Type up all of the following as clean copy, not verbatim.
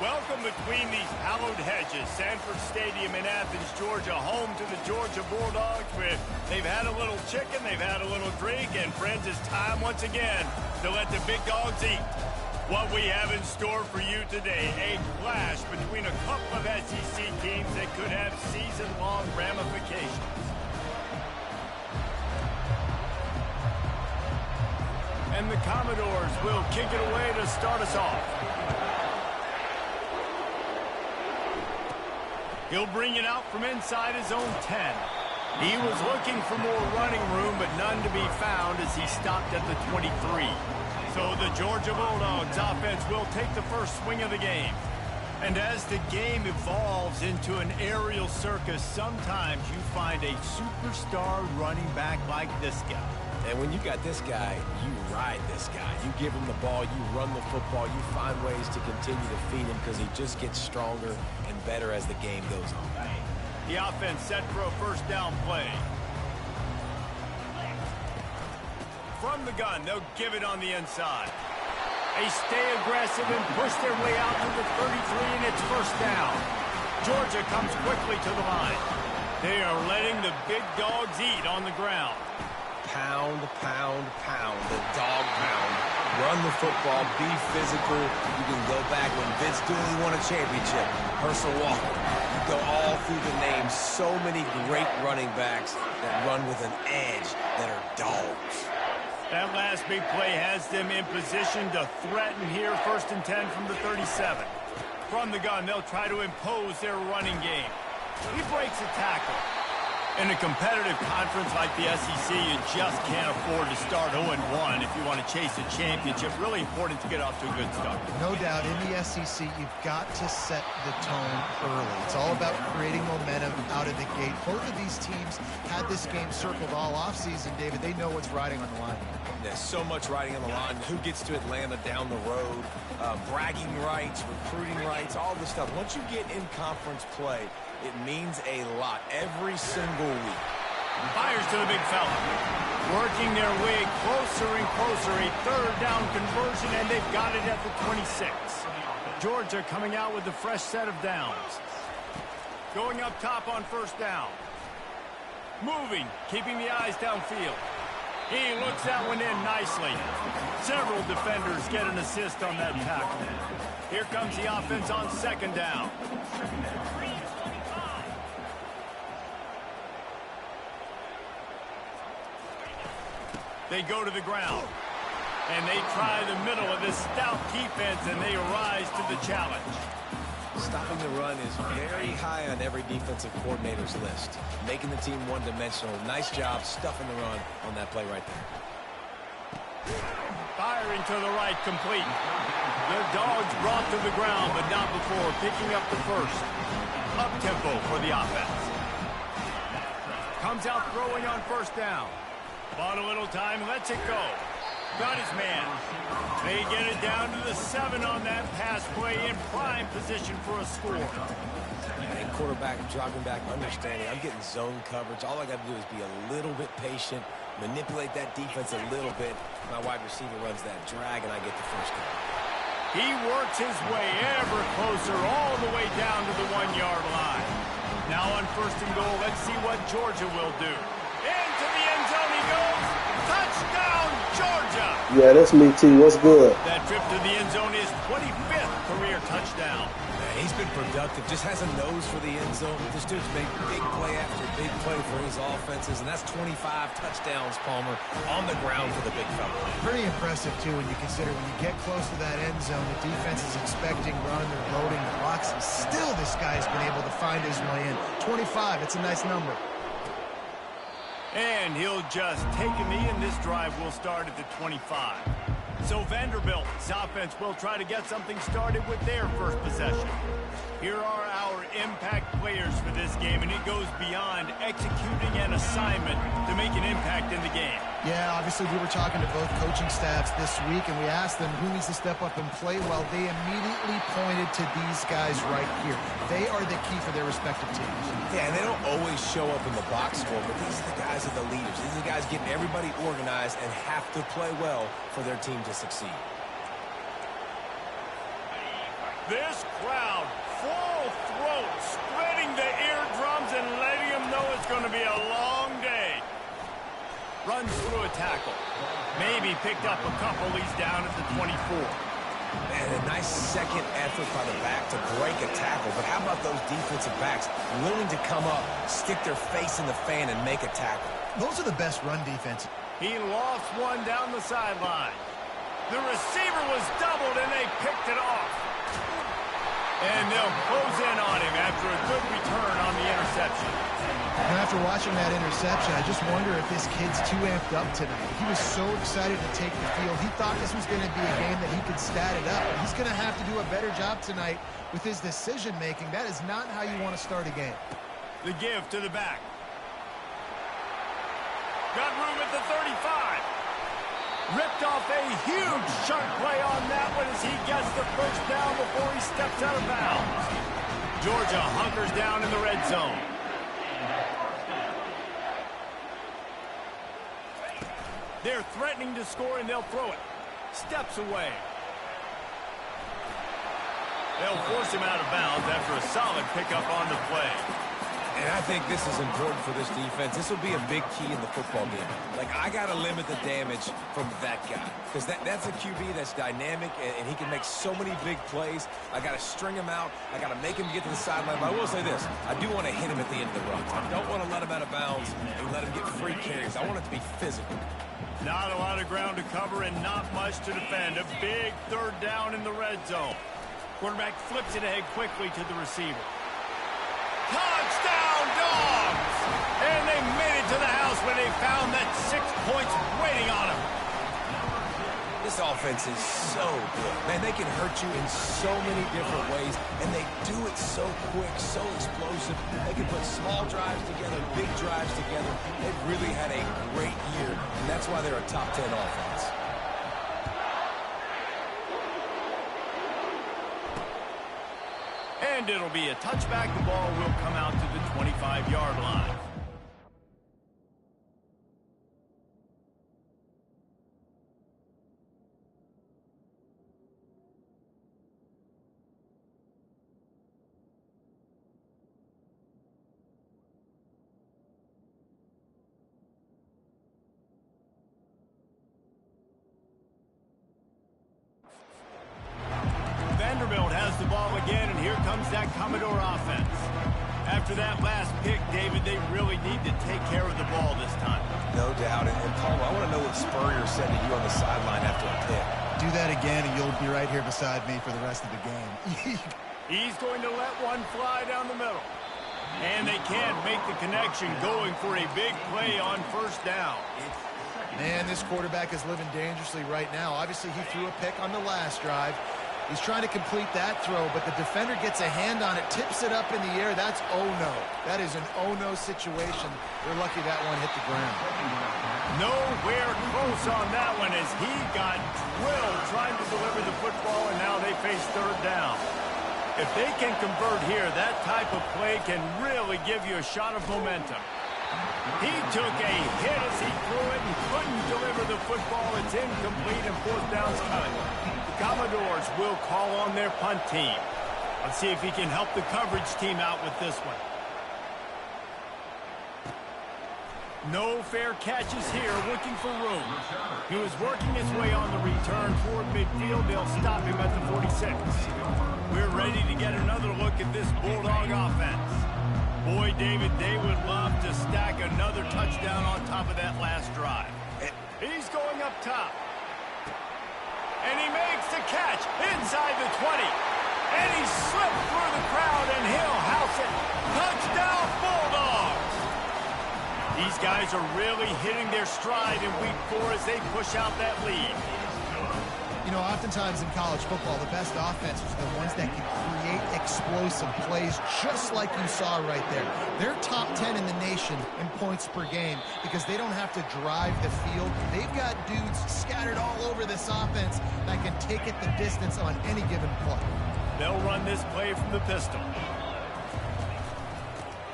Welcome between these hallowed hedges. Sanford Stadium in Athens, Georgia, home to the Georgia Bulldogs. They've had a little chicken, they've had a little drink, and friends, it's time once again to let the big dogs eat. What we have in store for you today, a clash between a couple of SEC teams that could have season-long ramifications. And the Commodores will kick it away to start us off. He'll bring it out from inside his own 10. He was looking for more running room, but none to be found as he stopped at the 23. So the Georgia Bulldogs offense will take the first swing of the game. And as the game evolves into an aerial circus, sometimes you find a superstar running back like this guy. And when you got this guy, you ride this guy. You give him the ball, you run the football, you find ways to continue to feed him because he just gets stronger and better as the game goes on. The offense set for a first down play. From the gun, they'll give it on the inside. They stay aggressive and push their way out to the 33, and it's first down. Georgia comes quickly to the line. They are letting the big dogs eat on the ground. Pound, pound, pound, the dog pound. Run the football, be physical. You can go back when Vince Dooley won a championship. Herschel Walker. You go all through the names. So many great running backs that run with an edge that are dogs. That last big play has them in position to threaten here. First and 10 from the 37. From the gun, they'll try to impose their running game. He breaks a tackle. In a competitive conference like the SEC, you just can't afford to start 0-1 if you want to chase a championship. Really important to get off to a good start. No doubt, in the SEC, you've got to set the tone early. It's all about creating momentum out of the gate. Both of these teams had this game circled all offseason, David. They know what's riding on the line. There's so much riding on the line. Who gets to Atlanta down the road? Bragging rights, recruiting rights, all this stuff. Once you get in conference play, it means a lot every single week. Fires to the big fella. Working their way closer and closer. A third down conversion, and they've got it at the 26. Georgia coming out with a fresh set of downs. Going up top on first down. Moving, keeping the eyes downfield. He looks that one in nicely. Several defenders get an assist on that tackle. Here comes the offense on second down. They go to the ground. And they try the middle of this stout defense, and they rise to the challenge. Stopping the run is very high on every defensive coordinator's list. Making the team one-dimensional. Nice job stuffing the run on that play right there. Firing to the right, complete. The dogs brought to the ground, but not before picking up the first. Up-tempo for the offense. Comes out throwing on first down. Bought a little time, lets it go. Got his man. They get it down to the 7 on that pass play in prime position for a score. And quarterback dropping back, understanding I'm getting zone coverage. All I got to do is be a little bit patient, manipulate that defense a little bit. My wide receiver runs that drag, and I get the first down. He works his way ever closer all the way down to the 1-yard line. Now on first and goal, let's see what Georgia will do. Into the end zone he goes. Touchdown, Georgia! Yeah, that's me, T. What's good? That trip to the end zone is 25th career touchdown. He's been productive, just has a nose for the end zone. This dude's made big play after big play for his offenses, and that's 25 touchdowns, Palmer, on the ground for the big fella. Pretty impressive, too, when you consider when you get close to that end zone, the defense is expecting run, they're loading the box, and still this guy's been able to find his way in. 25, it's a nice number. And he'll just take a knee, and this drive will start at the 25. So Vanderbilt's offense will try to get something started with their first possession. Here are our impact players for this game, and it goes beyond executing an assignment to make an impact in the game. Yeah, obviously we were talking to both coaching staffs this week, and we asked them who needs to step up and play well. They immediately pointed to these guys right here. They are the key for their respective teams. Yeah, and they don't always show up in the box score, but these are the guys that are the leaders. These are the guys getting everybody organized and have to play well for their team to succeed. This crowd, full throat, spreading the eardrums and letting them know it's going to be a long day. Runs through a tackle. Maybe picked up a couple. He's down at the 24. And a nice second effort by the back to break a tackle. But how about those defensive backs willing to come up, stick their face in the fan, and make a tackle? Those are the best run defenses. He lost one down the sideline. The receiver was doubled, and they picked it off. And they'll close in on him after a good return on the interception. And after watching that interception, I just wonder if this kid's too amped up tonight. He was so excited to take the field. He thought this was going to be a game that he could stat it up. But he's going to have to do a better job tonight with his decision-making. That is not how you want to start a game. The give to the back. Got room at the 35. Ripped off a huge sharp play on that one as he gets the first down before he steps out of bounds. Georgia hunkers down in the red zone. They're threatening to score, and they'll throw it. Steps away. They'll force him out of bounds after a solid pickup on the play. And I think this is important for this defense. This will be a big key in the football game. Like, I got to limit the damage from that guy. Because that's a QB that's dynamic, and he can make so many big plays. I got to string him out. I got to make him get to the sideline. But I will say this. I do want to hit him at the end of the run. I don't want to let him out of bounds and let him get free carries. I want it to be physical. Not a lot of ground to cover and not much to defend. A big third down in the red zone. Quarterback flips it ahead quickly to the receiver. Touchdown, Dogs! And they made it to the house when they found that 6 points waiting on them. This offense is so good. Man, they can hurt you in so many different ways, and they do it so quick, so explosive. They can put small drives together, big drives together. They've really had a great year, and that's why they're a top 10 offense. And it'll be a touchback. The ball will come out to the 25-yard line. Vanderbilt has the ball again, and here comes that Commodore offense. After that last pick, David, they really need to take care of the ball this time. No doubt. And Paul, I want to know what Spurrier said to you on the sideline after a pick. Do that again, and you'll be right here beside me for the rest of the game. He's going to let one fly down the middle. And they can't make the connection, going for a big play on first down. Man, this quarterback is living dangerously right now. Obviously, he threw a pick on the last drive. He's trying to complete that throw, but the defender gets a hand on it, tips it up in the air. That's oh-no. That is an oh-no situation. They're lucky that one hit the ground. Nowhere close on that one as he got drilled trying to deliver the football, and now they face third down. If they can convert here, that type of play can really give you a shot of momentum. He took a hit as he threw it and couldn't deliver the football. It's incomplete and fourth down's coming. The Commodores will call on their punt team. Let's see if he can help the coverage team out with this one. No fair catches here, looking for room. He was working his way on the return toward midfield. They'll stop him at the 46. We're ready to get another look at this Bulldog offense. Boy, David, they would love to stack another touchdown on top of that last drive. He's going up top. And he makes the catch inside the 20. And he slipped through the crowd, and he'll house it. Touchdown, Bulldogs! These guys are really hitting their stride in week 4 as they push out that lead. You know, oftentimes in college football, the best offenses are the ones that can create explosive plays, just like you saw right there. They're top 10 in the nation in points per game because they don't have to drive the field. They've got dudes scattered all over this offense that can take it the distance on any given play. They'll run this play from the pistol.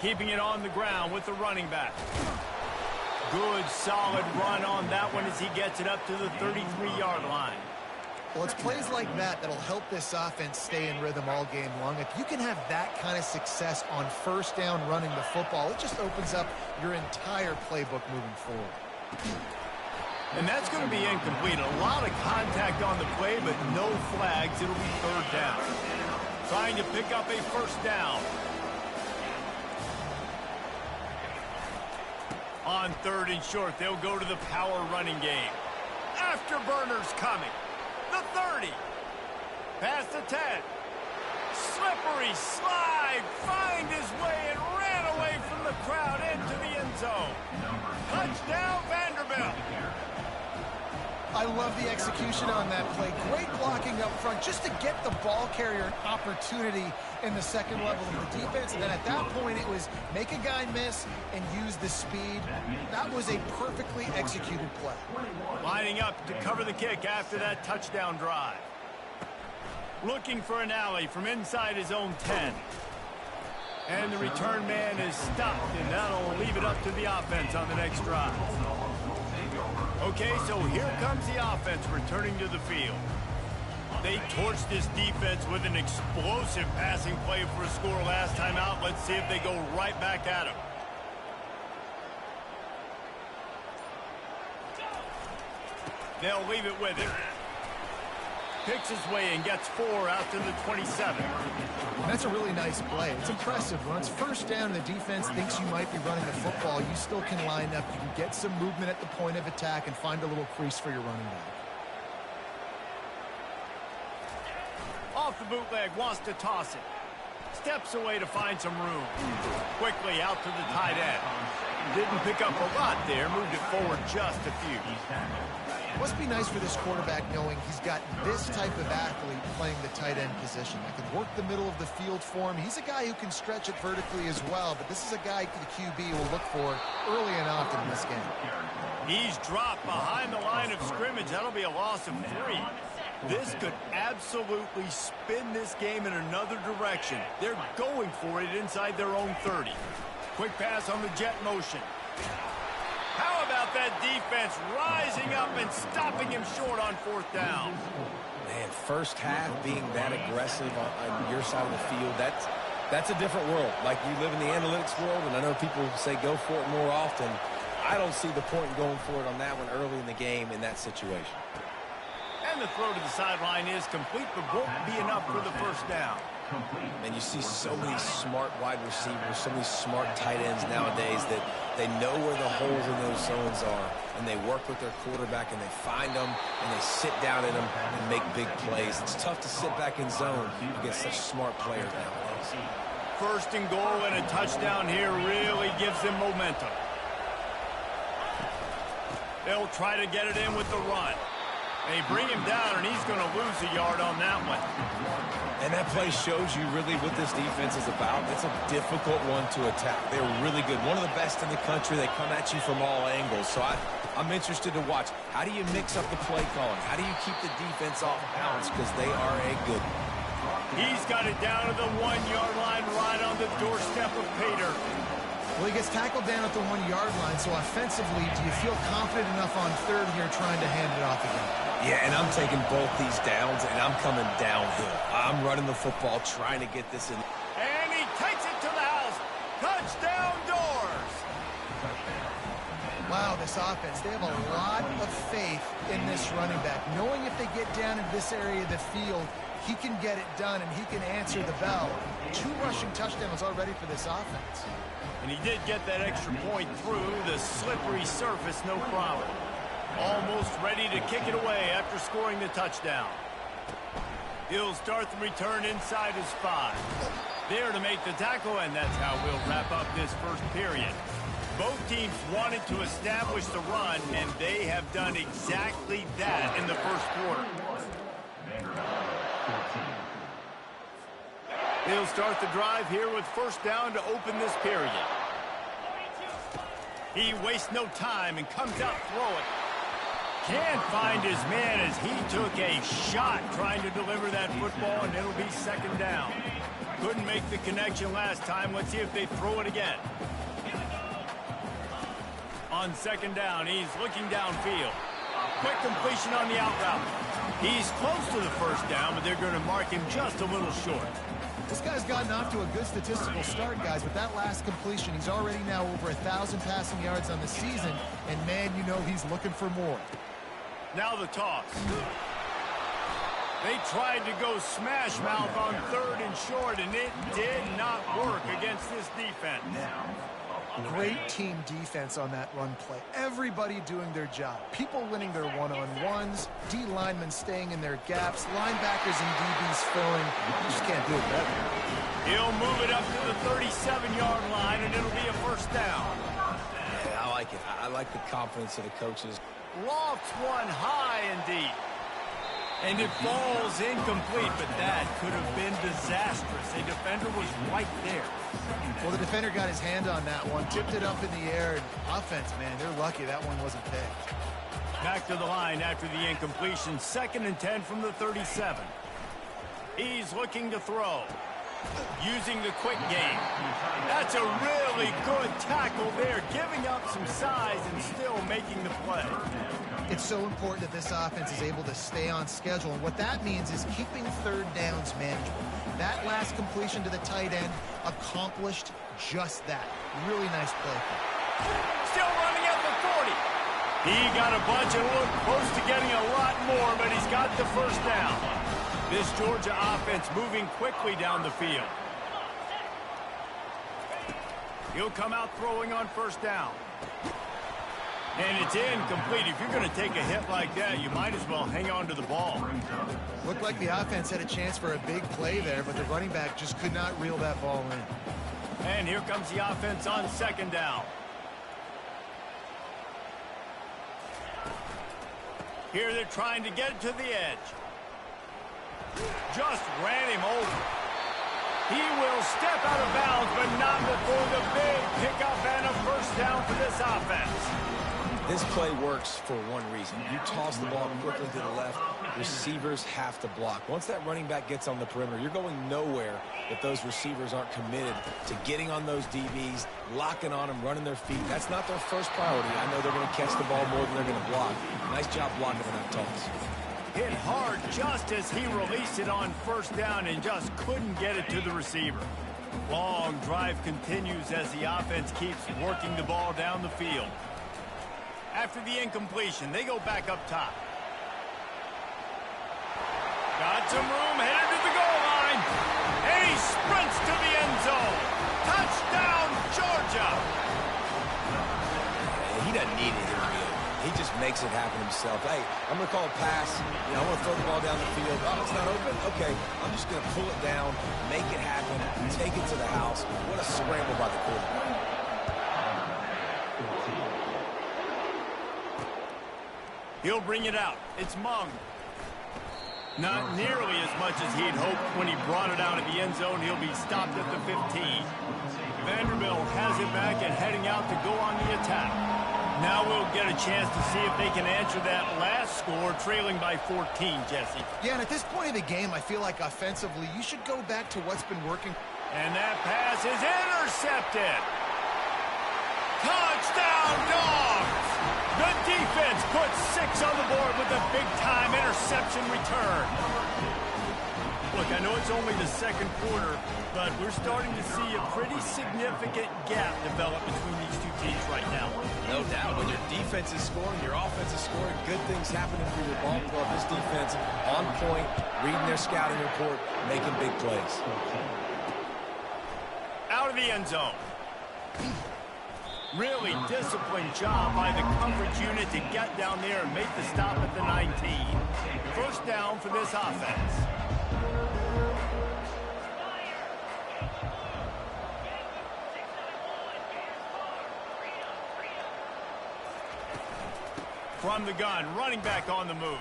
Keeping it on the ground with the running back. Good, solid run on that one as he gets it up to the 33-yard line. Well, it's plays like that that'll help this offense stay in rhythm all game long. If you can have that kind of success on first down running the football, it just opens up your entire playbook moving forward. And that's going to be incomplete. A lot of contact on the play, but no flags. It'll be third down. Trying to pick up a first down. On third and short, they'll go to the power running game. Afterburners coming. The 30. Past the 10. Slippery slide. Find his way and ran away from the crowd into the end zone. Touchdown, Vanderbilt. I love the execution on that play. Great blocking up front just to get the ball carrier an opportunity in the second level of the defense. And then at that point, it was make a guy miss and use the speed. That was a perfectly executed play. Lining up to cover the kick after that touchdown drive. Looking for an alley from inside his own 10. And the return man is stopped, and that'll leave it up to the offense on the next drive. Okay, so here comes the offense returning to the field. They torched this defense with an explosive passing play for a score last time out. Let's see if they go right back at him. They'll leave it with him. Picks his way and gets 4 out to the 27. That's a really nice play. It's impressive. When it's first down and the defense thinks you might be running the football, you still can line up. You can get some movement at the point of attack and find a little crease for your running back. Off the bootleg, wants to toss it. Steps away to find some room. Quickly out to the tight end. Didn't pick up a lot there. Moved it forward just a few. Must be nice for this quarterback knowing he's got this type of athlete playing the tight end position. That can work the middle of the field for him. He's a guy who can stretch it vertically as well, but this is a guy the QB will look for early and often in this game. He's dropped behind the line of scrimmage. That'll be a loss of 3. This could absolutely spin this game in another direction. They're going for it inside their own 30. Quick pass on the jet motion. How about that defense rising up and stopping him short on fourth down? Man, first half being that aggressive on your side of the field, that's a different world. Like, you live in the analytics world, and I know people say go for it more often. I don't see the point in going for it on that one early in the game in that situation. And the throw to the sideline is complete, but won't be enough for the first down. And you see so many smart wide receivers, so many smart tight ends nowadays that they know where the holes in those zones are, and they work with their quarterback, and they find them, and they sit down in them and make big plays. It's tough to sit back in zone against such smart players nowadays. First and goal and a touchdown here really gives them momentum. They'll try to get it in with the run. They bring him down, and he's going to lose a yard on that one. And that play shows you really what this defense is about. It's a difficult one to attack. They're really good. One of the best in the country. They come at you from all angles. So I'm interested to watch. How do you mix up the play calling? How do you keep the defense off balance? Because they are a good one. He's got it down to the 1-yard line right on the doorstep of Pater. Well, he gets tackled down at the 1-yard line, so offensively, do you feel confident enough on third here trying to hand it off again? Yeah, and I'm taking both these downs, and I'm coming downhill. I'm running the football, trying to get this in. And he takes it to the house. Touchdown, Doors. Wow, this offense, they have a lot of faith in this running back. Knowing if they get down in this area of the field, he can get it done, and he can answer the bell. 2 rushing touchdowns already for this offense. And he did get that extra point through the slippery surface, no problem. Almost ready to kick it away after scoring the touchdown. He'll start the return inside his 5. There to make the tackle, and that's how we'll wrap up this first period. Both teams wanted to establish the run, and they have done exactly that in the first quarter. They'll start the drive here with first down to open this period. He wastes no time and comes out throwing. Can't find his man as he took a shot trying to deliver that football, and it'll be second down. Couldn't make the connection last time. Let's see if they throw it again. On second down, he's looking downfield. Quick completion on the out route. He's close to the first down, but they're going to mark him just a little short. This guy's gotten off to a good statistical start, guys. With that last completion, he's already now over 1,000 passing yards on the season. And, man, you know he's looking for more. Now the toss. They tried to go smash mouth on 3rd and short, and it did not work against this defense. Great team defense on that run play. Everybody doing their job. People winning their one-on-ones, D linemen staying in their gaps, linebackers and DBs filling. You just can't do it better. He'll move it up to the 37-yard line, and it'll be a first down. Yeah, I like it. I like the confidence of the coaches. Lofts one high and deep. And it falls incomplete, but that could have been disastrous. A defender was right there. Well, the defender got his hand on that one, tipped it up in the air. And offense, man, they're lucky that one wasn't picked. Back to the line after the incompletion. 2nd and 10 from the 37. He's looking to throw. Using the quick game. That's a really good tackle there, giving up some size and still making the play. It's so important that this offense is able to stay on schedule, and what that means is keeping 3rd downs manageable. That last completion to the tight end accomplished just that. Really nice play. Still running at the 40. He got a bunch and looked close to getting a lot more, but he's got the first down. This Georgia offense moving quickly down the field. He'll come out throwing on 1st down. And it's incomplete. If you're going to take a hit like that, you might as well hang on to the ball. Looked like the offense had a chance for a big play there, but the running back just could not reel that ball in. And here comes the offense on 2nd down. Here they're trying to get it to the edge. Just ran him over. He will step out of bounds, but not before the big pickup and a first down for this offense. This play works for one reason. You toss the ball quickly to the left, receivers have to block. Once that running back gets on the perimeter, you're going nowhere if those receivers aren't committed to getting on those DBs, locking on them, running their feet. That's not their first priority. I know they're going to catch the ball more than they're going to block. Nice job blocking on that toss. Hit hard just as he released it on 1st down and just couldn't get it to the receiver. Long drive continues as the offense keeps working the ball down the field. After the incompletion, they go back up top. Got some room, headed to the goal line. And he sprints to the end zone. Touchdown, Georgia. He doesn't need it here, Bill. He just makes it happen himself. Hey, I'm going to call a pass. I want to throw the ball down the field. Oh, it's not open? Okay, I'm just going to pull it down, make it happen, take it to the house. What a scramble by the quarterback. He'll bring it out. It's Mung. Not nearly as much as he'd hoped when he brought it out of the end zone. He'll be stopped at the 15. Vanderbilt has it back and heading out to go on the attack. Now we'll get a chance to see if they can answer that last score, trailing by 14, Jesse. Yeah, and at this point in the game, I feel like offensively, you should go back to what's been working. And that pass is intercepted. Touchdown, Dogs! The defense puts 6 on the board with a big-time interception return. Look, I know it's only the 2nd quarter, but we're starting to see a pretty significant gap develop between these two teams right now. No doubt. When your defense is scoring, your offense is scoring, good things happening for your ball club. This defense on point, reading their scouting report, making big plays. Out of the end zone. Really disciplined job by the coverage unit to get down there and make the stop at the 19. First down for this offense. From the gun, running back on the move.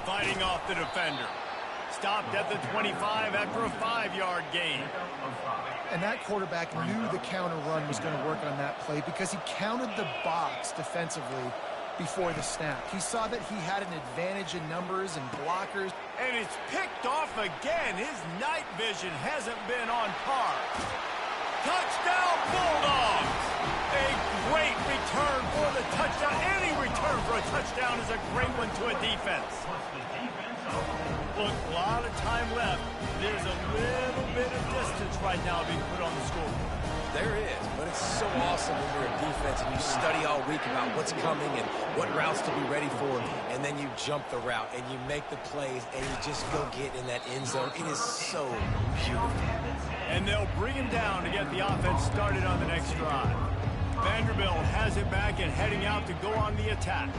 Fighting off the defender. Stopped at the 25 after a 5-yard gain. And that quarterback knew the counter run was going to work on that play because he counted the box defensively before the snap. He saw that he had an advantage in numbers and blockers. And it's picked off again. His night vision hasn't been on par. Touchdown, Bulldogs! A great return for the touchdown. Any return for a touchdown is a great one to a defense. little bit of distance right now being put on the scoreboard. There is, but it's so awesome when you're a defense and you study all week about what's coming and what routes to be ready for, and then you jump the route and you make the plays and you just go get in that end zone. It is so beautiful. And they'll bring him down to get the offense started on the next drive. Vanderbilt has it back and heading out to go on the attack.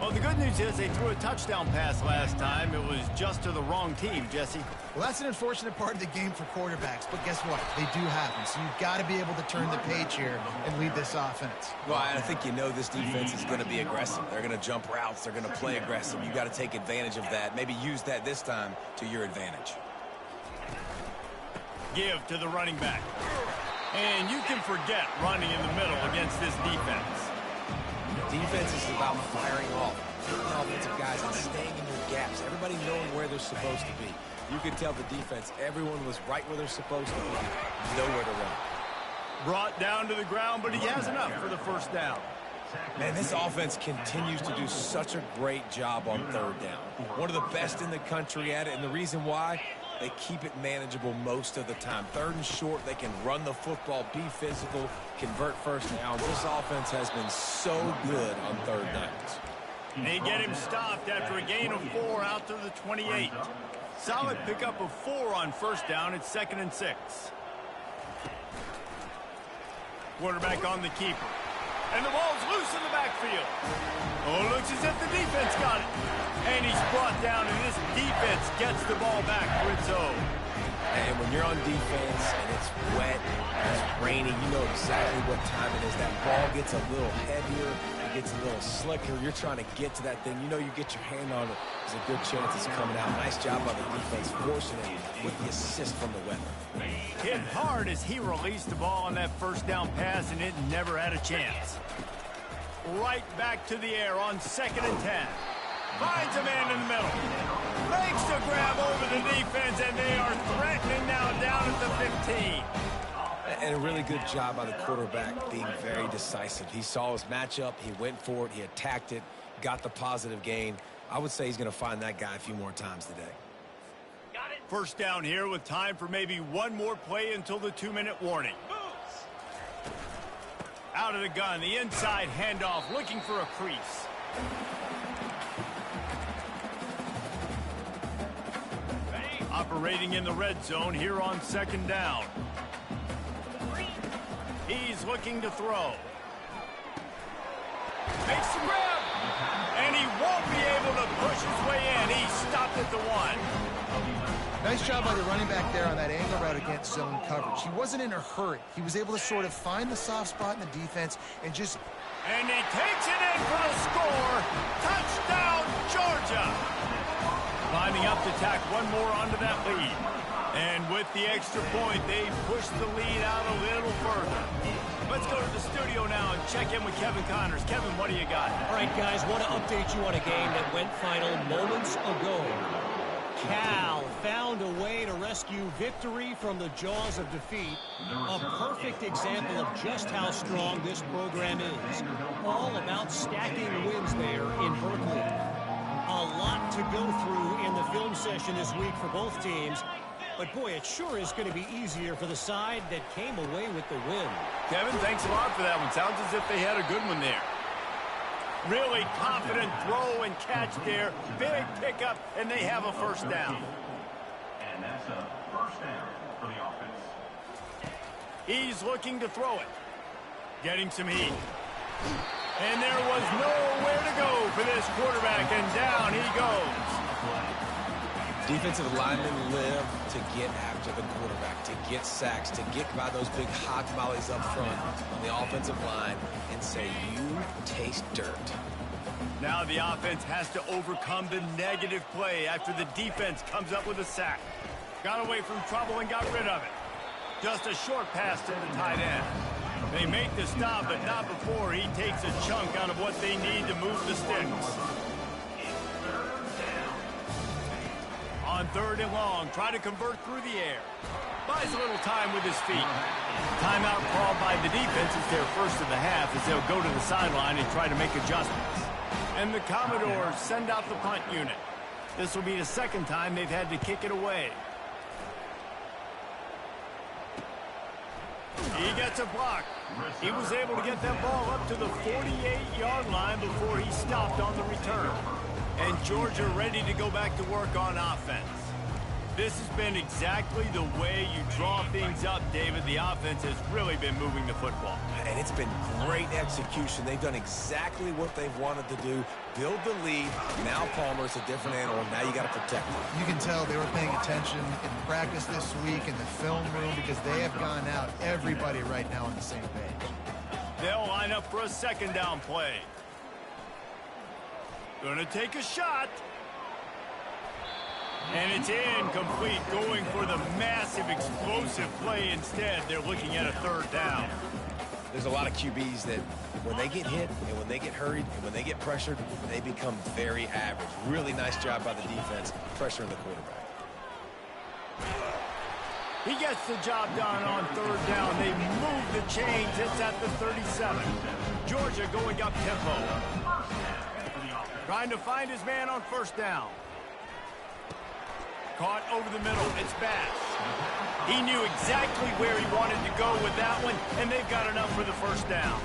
Well, the good news is they threw a touchdown pass last time. It was just to the wrong team, Jesse. Well, that's an unfortunate part of the game for quarterbacks, but guess what? They do happen, so you've got to be able to turn the page here and lead this offense. Well, I think you know this defense is going to be aggressive. They're going to jump routes. They're going to play aggressive. You've got to take advantage of that. Maybe use that this time to your advantage. Give to the running back. And you can forget running in the middle against this defense. Defense is about firing off, hitting the offensive guys and staying in your gaps. Everybody knowing where they're supposed to be. You can tell the defense, everyone was right where they're supposed to be, nowhere to run. Brought down to the ground, but he has enough for the first down. Man, this offense continues to do such a great job on third down. One of the best in the country at it, and the reason why, they keep it manageable most of the time. Third and short, they can run the football, be physical, convert first downs. This offense has been so good on third downs. They get him stopped after a gain of 4 out to the 28. Solid pickup of 4 on first down. It's 2nd and 6. Quarterback on the keeper. And the ball's loose in the backfield. Oh, looks as if the defense got it. And he's brought down, and this defense gets the ball back for its own. And when you're on defense and it's wet, it's raining, you know exactly what time it is. That ball gets a little heavier, it gets a little slicker. You're trying to get to that thing. You know you get your hand on it, there's a good chance it's coming out. Nice job by the defense forcing it with the assist from the weather. Hit hard as he released the ball on that first down pass, and it never had a chance. Right back to the air on 2nd and 10. Finds a man in the middle. Makes the grab over the defense, and they are threatening now down at the 15. And a really good job by the quarterback being very decisive. He saw his matchup, he went for it, he attacked it, got the positive gain. I would say he's going to find that guy a few more times today. First down here with time for maybe one more play until the 2-minute warning. Out of the gun, the inside handoff, looking for a crease. Operating in the red zone here on 2nd down. He's looking to throw. Makes the grab. And he won't be able to push his way in. He stopped at the 1. Nice job by the running back there on that angle route against zone coverage. He wasn't in a hurry. He was able to sort of find the soft spot in the defense and just... And he takes it in for the score. Touchdown, Georgia. Climbing up to tack one more onto that lead. And with the extra point, they push the lead out a little further. Let's go to the studio now and check in with Kevin Connors. Kevin, what do you got? All right, guys, want to update you on a game that went final moments ago. Cal found a way to rescue victory from the jaws of defeat. A perfect example of just how strong this program is. All about stacking wins there in Berkeley. A lot to go through in the film session this week for both teams. But, boy, it sure is going to be easier for the side that came away with the win. Kevin, thanks a lot for that one. Sounds as if they had a good one there. Really confident throw and catch there. Big pickup, and they have a first down. And that's a first down for the offense. He's looking to throw it. Getting some heat. And there was nowhere to go for this quarterback, and down he goes. Defensive linemen live to get after the quarterback, to get sacks, to get by those big hog mollies up front on the offensive line and say, you taste dirt. Now the offense has to overcome the negative play after the defense comes up with a sack. Got away from trouble and got rid of it. Just a short pass to the tight end. They make the stop, but not before he takes a chunk out of what they need to move the sticks. On 3rd and long, try to convert through the air. Buys a little time with his feet. Timeout called by the defense is their first of the half as they'll go to the sideline and try to make adjustments. And the Commodores send out the punt unit. This will be the second time they've had to kick it away. He gets a block. He was able to get that ball up to the 48-yard line before he stopped on the return. And Georgia ready to go back to work on offense. This has been exactly the way you draw things up, David. The offense has really been moving the football. And it's been great execution. They've done exactly what they've wanted to do. Build the lead. Now Palmer's a different animal. Now you got to protect him. You can tell they were paying attention in practice this week in the film room because they have gone out, everybody right now on the same page. They'll line up for a second down play. Gonna take a shot. And it's incomplete, going for the massive explosive play instead. They're looking at a third down. There's a lot of QBs that when they get hit and when they get hurried and when they get pressured, they become very average. Really nice job by the defense pressuring the quarterback. He gets the job done on third down. They move the chains. It's at the 37. Georgia going up tempo. Trying to find his man on first down. Caught over the middle. It's Bass. He knew exactly where he wanted to go with that one, and they've got enough for the first down.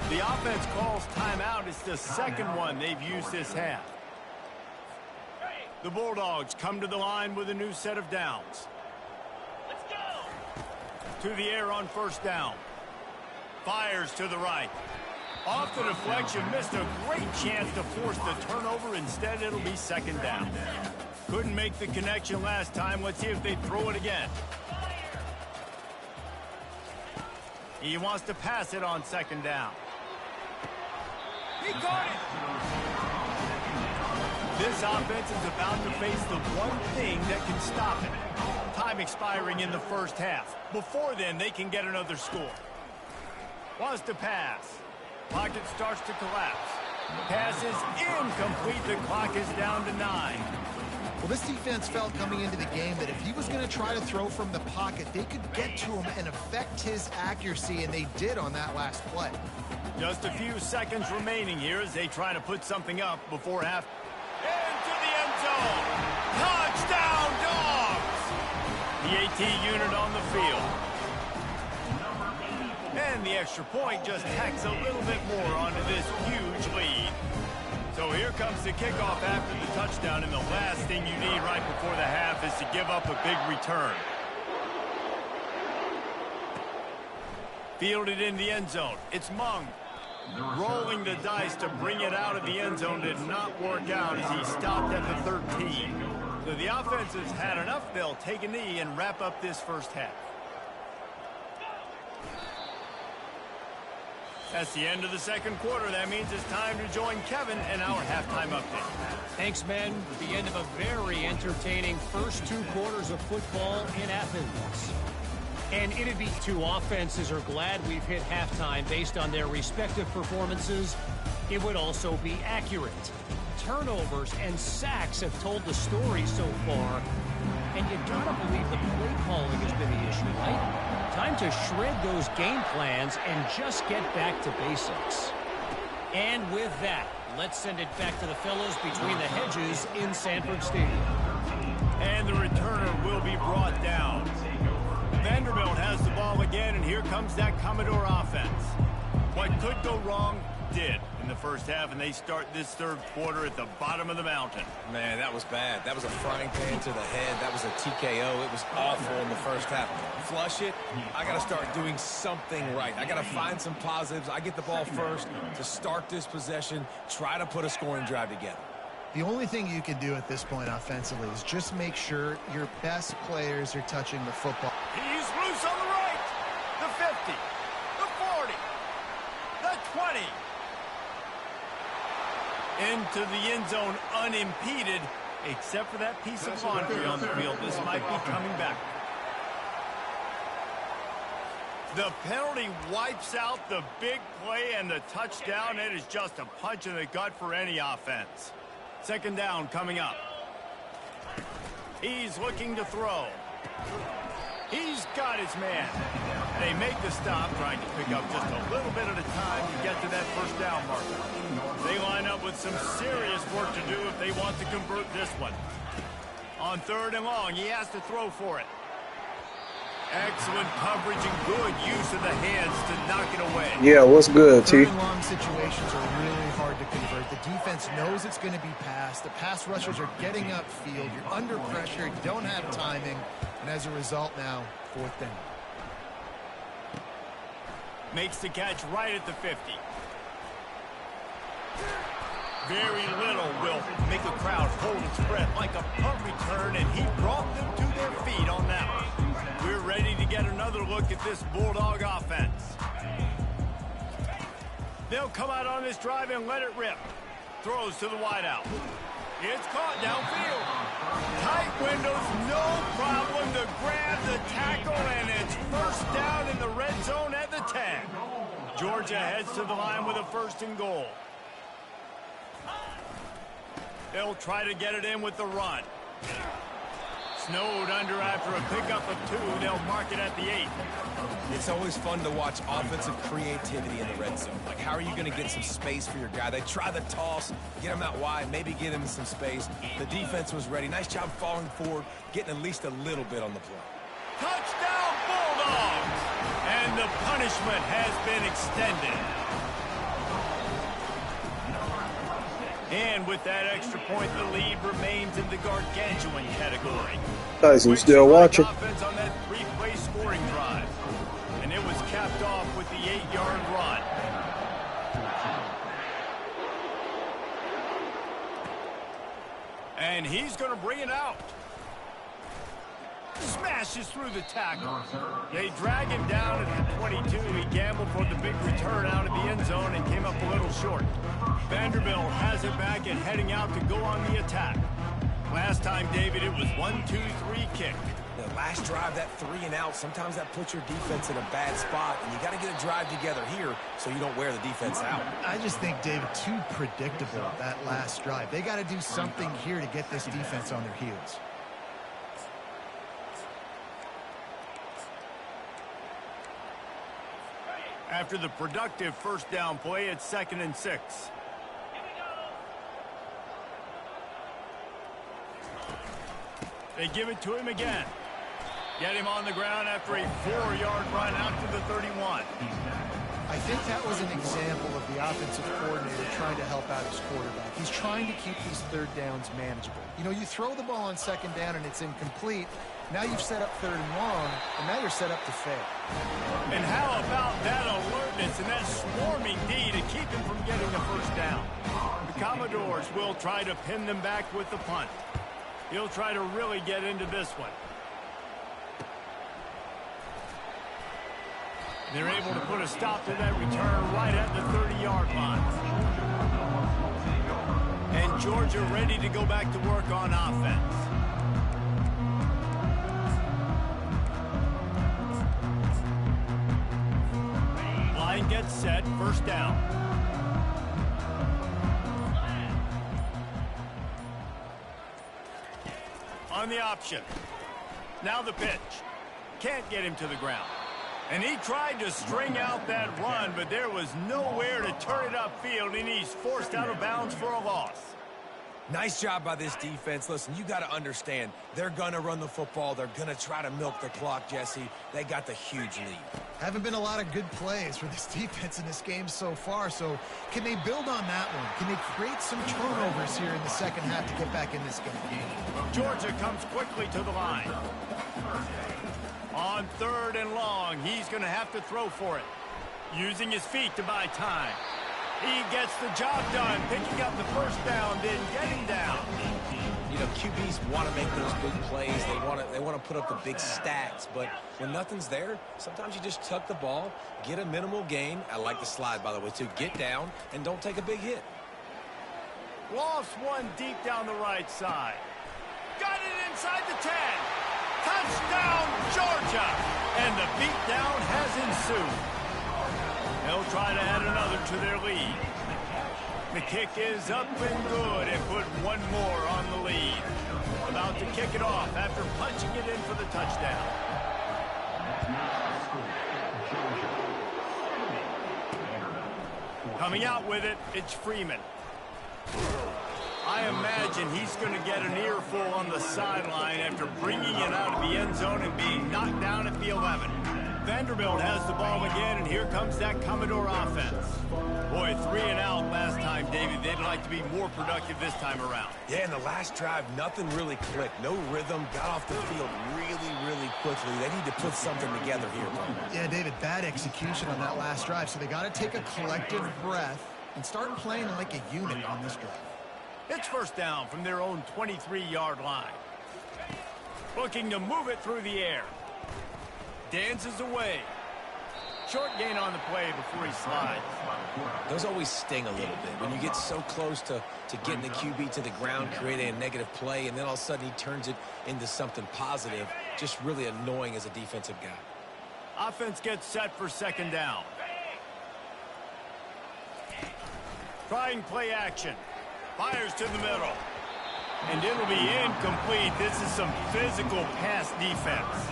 The offense calls timeout. It's the second one they've used this half. The Bulldogs come to the line with a new set of downs. Let's go. To the air on first down. Fires to the right. Off the deflection, missed a great chance to force the turnover. Instead, it'll be second down. Couldn't make the connection last time. Let's see if they throw it again. He wants to pass it on second down. He caught it. This offense is about to face the one thing that can stop it. Time expiring in the first half. Before then, they can get another score. Wants to pass. Pocket starts to collapse. Pass is incomplete. The clock is down to 9. Well, this defense felt coming into the game that if he was going to try to throw from the pocket, they could get to him and affect his accuracy, and they did on that last play. Just a few seconds remaining here as they try to put something up before half. Into the end zone. Touchdown, Dogs! The AT unit on the field. And the extra point just tacks a little bit more onto this huge lead. So here comes the kickoff after the touchdown, and the last thing you need right before the half is to give up a big return. Fielded in the end zone. It's Mung. Rolling the dice to bring it out of the end zone did not work out as he stopped at the 13. So the offense has had enough. They'll take a knee and wrap up this first half. That's the end of the second quarter. That means it's time to join Kevin and our halftime update. Thanks, Ben. The end of a very entertaining first 2 quarters of football in Athens. And it'd be two offenses are glad we've hit halftime based on their respective performances. It would also be accurate. Turnovers and sacks have told the story so far. And you gotta believe the play calling has been the issue, right? Time to shred those game plans and just get back to basics. And with that, let's send it back to the fellows between the hedges in Sanford Stadium. And the returner will be brought down. Vanderbilt has the ball again, and here comes that Commodore offense. What could go wrong did in the first half, and they start this third quarter at the bottom of the mountain. Man, that was bad. That was a frying pan to the head. That was a TKO. It was awful in the first half. Flush it. I got to start doing something right. I got to find some positives. I get the ball first to start this possession, try to put a scoring drive together. The only thing you can do at this point offensively is just make sure your best players are touching the football. He's loose on the right. The 50. The 40. The 20. Into the end zone unimpeded, except for that piece of laundry on the field. This might be coming back. The penalty wipes out the big play and the touchdown. It is just a punch in the gut for any offense. Second down coming up. He's looking to throw. He's got his man. They make the stop, trying to pick up just a little bit at a time to get to that first down marker. They line up with some serious work to do if they want to convert this one. On third and long, he has to throw for it. Excellent coverage and good use of the hands to knock it away. Yeah, what's good, T? Third and long situations are really hard to convert. The defense knows it's going to be passed. The pass rushers are getting upfield. You're under pressure. You don't have timing. And as a result now, 4th down. Makes the catch right at the 50. Very little will make a crowd hold its breath like a punt return, and he brought them to their feet on that one. We're ready to get another look at this Bulldog offense. They'll come out on this drive and let it rip. Throws to the wideout. It's caught downfield. Tight windows, no problem to grab the tackle, and it's 1st down in the red zone at the 10. Georgia heads to the line with a 1st and goal. They'll try to get it in with the run. Snowed under after a pickup of 2. They'll mark it at the 8. It's always fun to watch offensive creativity in the red zone. Like, how are you going to get some space for your guy? They try the toss, get him out wide, maybe get him some space. The defense was ready. Nice job falling forward, getting at least a little bit on the play. Touchdown, Bulldogs! And the punishment has been extended. And with that extra point, the lead remains in the gargantuan category. Tyson, still watching? Offense on that 3-play scoring drive. And it was capped off with the 8-yard run. And he's going to bring it out. Smashes through the tackle. They drag him down at the 22. He gambled for the big return out of the end zone and came up a little short. Vanderbilt has it back and heading out to go on the attack. Last time, David, it was 1-2-3 kick. The last drive, that 3 and out, sometimes that puts your defense in a bad spot, and you got to get a drive together here so you don't wear the defense out. I just think, David, too predictable, that last drive. They got to do something here to get this defense on their heels. After the productive 1st down play, it's 2nd and 6. They give it to him again. Get him on the ground after a 4-yard run out to the 31. I think that was an example of the offensive coordinator trying to help out his quarterback. He's trying to keep these 3rd downs manageable. You know, you throw the ball on 2nd down and it's incomplete. Now you've set up 3rd and long, and now you're set up to fail. And how about that alertness and that swarming D to keep him from getting the 1st down? The Commodores will try to pin them back with the punt. He'll try to really get into this one. They're able to put a stop to that return right at the 30-yard line. And Georgia ready to go back to work on offense. Line gets set, 1st down. On the option. Now the pitch. Can't get him to the ground. And he tried to string out that run, but there was nowhere to turn it upfield, and he's forced out of bounds for a loss. Nice job by this defense. Listen, you got to understand, they're going to run the football. They're going to try to milk the clock, Jesse. They got the huge lead. Haven't been a lot of good plays for this defense in this game so far, so can they build on that one? Can they create some turnovers here in the 2nd half to get back in this game? Georgia comes quickly to the line. On 3rd and long, he's going to have to throw for it. Using his feet to buy time. He gets the job done, picking up the 1st down, then getting down. You know, QBs want to make those big plays. They want to put up the big stats. But when nothing's there, sometimes you just tuck the ball, get a minimal gain. I like the slide, by the way, too. Get down and don't take a big hit. Lost one deep down the right side. Got it inside the 10. Touchdown, Georgia! And the beatdown has ensued. They'll try to add another to their lead. The kick is up and good and put one more on the lead. About to kick it off after punching it in for the touchdown. Coming out with it, it's Freeman. I imagine he's going to get an earful on the sideline after bringing it out of the end zone and being knocked down at the 11. Vanderbilt has the ball again, and here comes that Commodore offense. Boy, 3 and out last time, David. They'd like to be more productive this time around. Yeah, in the last drive, nothing really clicked. No rhythm, got off the field really quickly. They need to put something together here. Yeah, David, bad execution on that last drive, so they got to take a collective breath and start playing like a unit on this drive. It's first down from their own 23-yard line. Looking to move it through the air. Dances away. Short gain on the play before he slides. Those always sting a little bit. When you get so close to getting the QB to the ground, creating a negative play, and then all of a sudden he turns it into something positive, just really annoying as a defensive guy. Offense gets set for second down. Trying play action. Fires to the middle. And it'll be incomplete. This is some physical pass defense.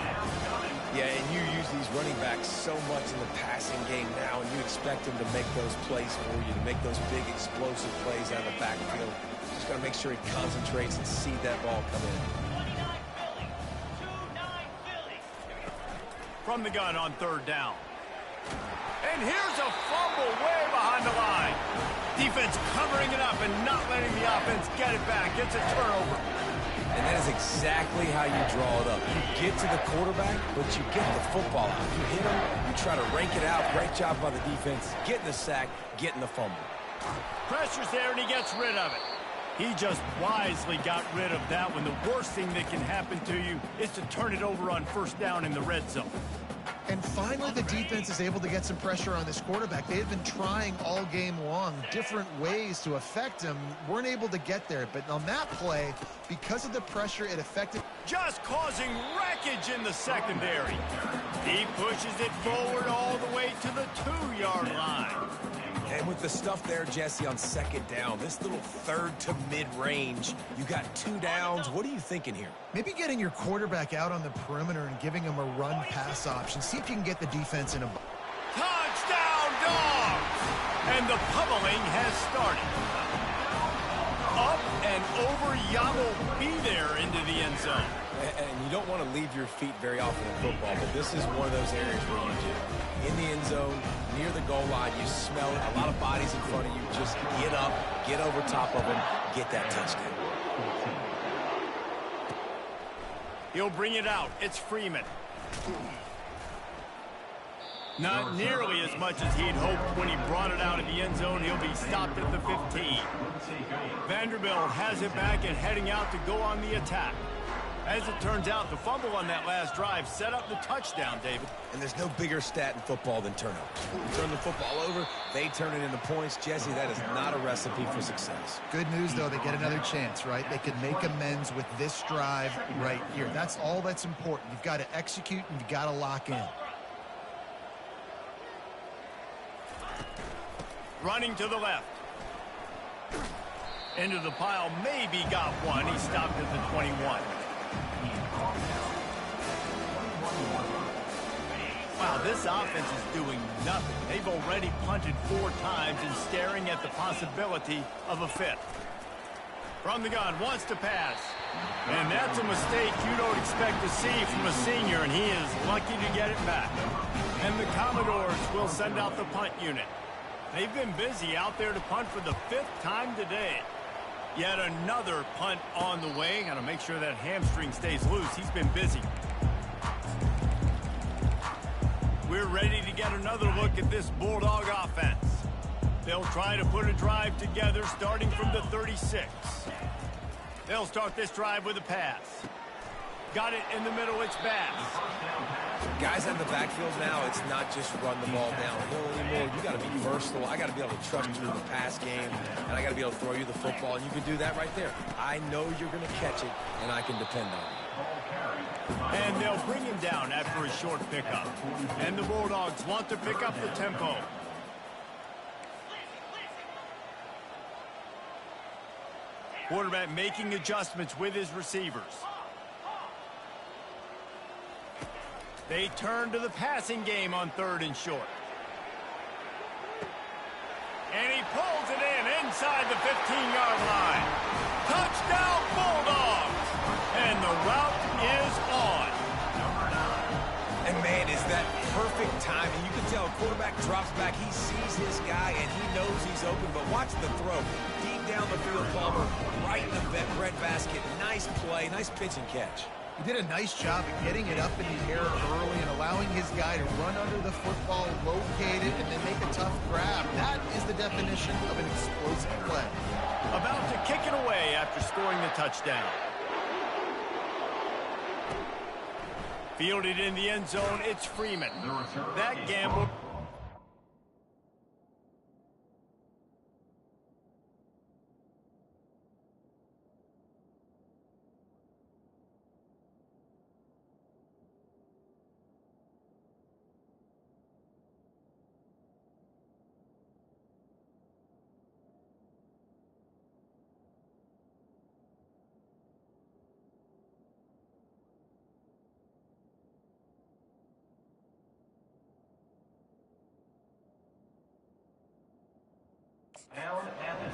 Yeah, and you use these running backs so much in the passing game now, and you expect them to make those plays for you, to make those big explosive plays out of the backfield. Just got to make sure he concentrates and see that ball come in. From the gun on third down. And here's a fumble way behind the line. Defense covering it up and not letting the offense get it back. It's a turnover. And that is exactly how you draw it up. You get to the quarterback, but you get the football out. You hit him, you try to rank it out. Great job by the defense. Getting the sack, getting the fumble. Pressure's there, and he gets rid of it. He just wisely got rid of that one. The worst thing that can happen to you is to turn it over on first down in the red zone. And finally, the defense is able to get some pressure on this quarterback. They had been trying all game long different ways to affect him. Weren't able to get there. But on that play, because of the pressure, it affected. Just causing wreckage in the secondary. He pushes it forward all the way to the 2-yard line. And with the stuff there, Jesse, on second down, this little third to mid-range, you got 2 downs. What are you thinking here? Maybe getting your quarterback out on the perimeter and giving him a run-pass option. See if you can get the defense in a... Touchdown, Dogs! And the pummeling has started. Up and over, Yamo be there into the end zone. And you don't want to leave your feet very often in football, but this is one of those areas where you do. In the end zone, near the goal line, you smell it. A lot of bodies in front of you. Just get up, get over top of them, get that touchdown. He'll bring it out. It's Freeman. Not nearly as much as he'd hoped when he brought it out of the end zone. He'll be stopped at the 15. Vanderbilt has it back and heading out to go on the attack. As it turns out, the fumble on that last drive set up the touchdown, David. And there's no bigger stat in football than turnovers. You turn the football over, they turn it into points. Jesse, that is not a recipe for success. Good news, though, they get another chance, right? They could make amends with this drive right here. That's all that's important. You've got to execute and you've got to lock in. Running to the left. Into the pile, maybe got one. He stopped at the 21. Wow, this offense is doing nothing. They've already punted 4 times and staring at the possibility of a 5th. From the gun, wants to pass. And that's a mistake you don't expect to see from a senior, and he is lucky to get it back. And the Commodores will send out the punt unit. They've been busy out there to punt for the 5th time today. Yet another punt on the way. Got to make sure that hamstring stays loose. He's been busy. We're ready to get another look at this Bulldog offense. They'll try to put a drive together starting from the 36. They'll start this drive with a pass. Got it in the middle, it's Bass. Guys out of the backfield now, it's not just run the ball downhill anymore. You got to be versatile. I got to be able to trust you in the pass game, and I got to be able to throw you the football, and you can do that right there. I know you're going to catch it, and I can depend on it. And they'll bring him down after a short pickup. And the Bulldogs want to pick up the tempo. Quarterback making adjustments with his receivers. They turn to the passing game on 3rd and short. And he pulls it in inside the 15-yard line. Touchdown Bulldogs! And the route is on. And man, is that perfect timing. You can tell a quarterback drops back. He sees his guy, and he knows he's open. But watch the throw. Deep down the field, Palmer, right in the breadbasket. Nice play, nice pitch and catch. He did a nice job of getting it up in the air early and allowing his guy to run under the football, locate it, and then make a tough grab. That is the definition of an explosive play. About to kick it away after scoring the touchdown. Fielded in the end zone, it's Freeman. That gamble.